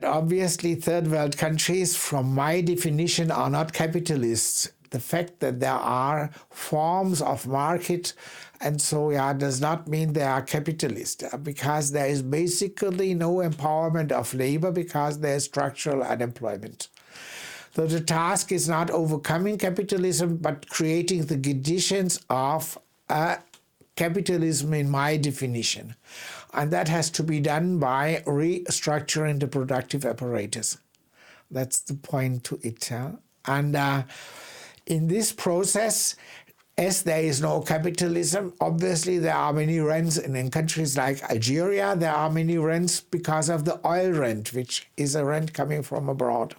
Obviously, third world countries, from my definition, are not capitalists. The fact that there are forms of market and so does not mean they are capitalist, because there is basically no empowerment of labor because there is structural unemployment. So the task is not overcoming capitalism, but creating the conditions of capitalism in my definition. And that has to be done by restructuring the productive apparatus. That's the point to it. And in this process, as there is no capitalism, obviously there are many rents. And in countries like Algeria, there are many rents because of the oil rent, which is a rent coming from abroad.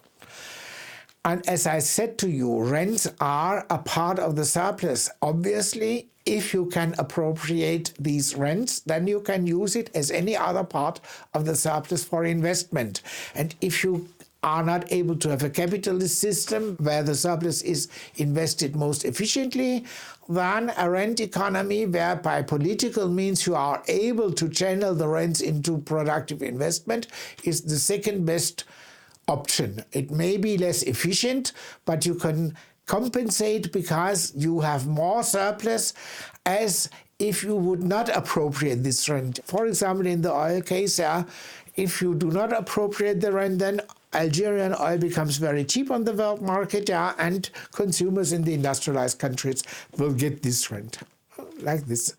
And as I said to you, rents are a part of the surplus. Obviously, if you can appropriate these rents, then you can use it as any other part of the surplus for investment. And if you are not able to have a capitalist system where the surplus is invested most efficiently, then a rent economy where by political means you are able to channel the rents into productive investment is the second best option. It may be less efficient, but you can compensate because you have more surplus as if you would not appropriate this rent. For example, in the oil case, if you do not appropriate the rent, then Algerian oil becomes very cheap on the world market, and consumers in the industrialized countries will get this rent, like this.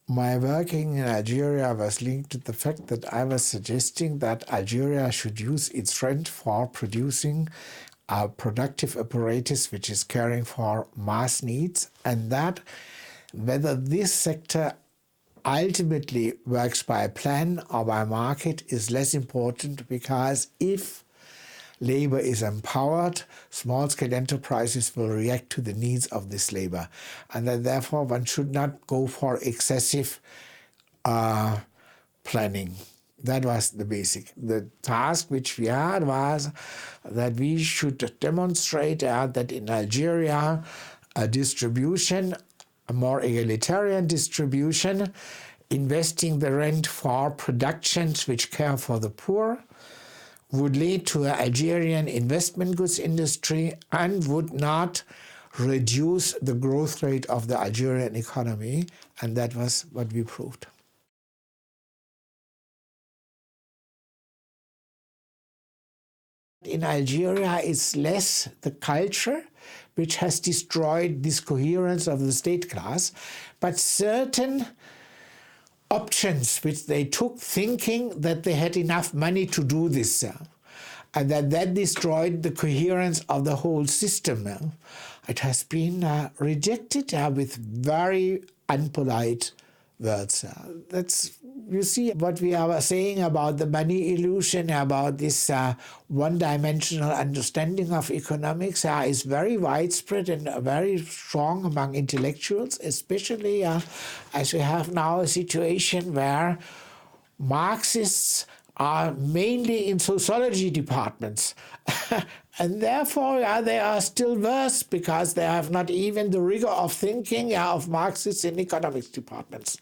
My working in Algeria was linked to the fact that I was suggesting that Algeria should use its rent for producing a productive apparatus which is caring for mass needs, and that whether this sector ultimately works by plan or by market is less important, because if labor is empowered, small-scale enterprises will react to the needs of this labor. And that therefore one should not go for excessive planning. That was the basic. The task which we had was that we should demonstrate that in Algeria a distribution, a more egalitarian distribution, investing the rent for productions which care for the poor, would lead to an Algerian investment goods industry and would not reduce the growth rate of the Algerian economy, and that was what we proved. In Algeria, it's less the culture which has destroyed this coherence of the state class, but certain options which they took thinking that they had enough money to do this, and that destroyed the coherence of the whole system. It has been rejected with very unpolite words. That's, you see, what we are saying about the money illusion, about this one-dimensional understanding of economics is very widespread and very strong among intellectuals, especially as we have now a situation where Marxists are mainly in sociology departments. And therefore they are still worse because they have not even the rigor of thinking of Marxists in economics departments.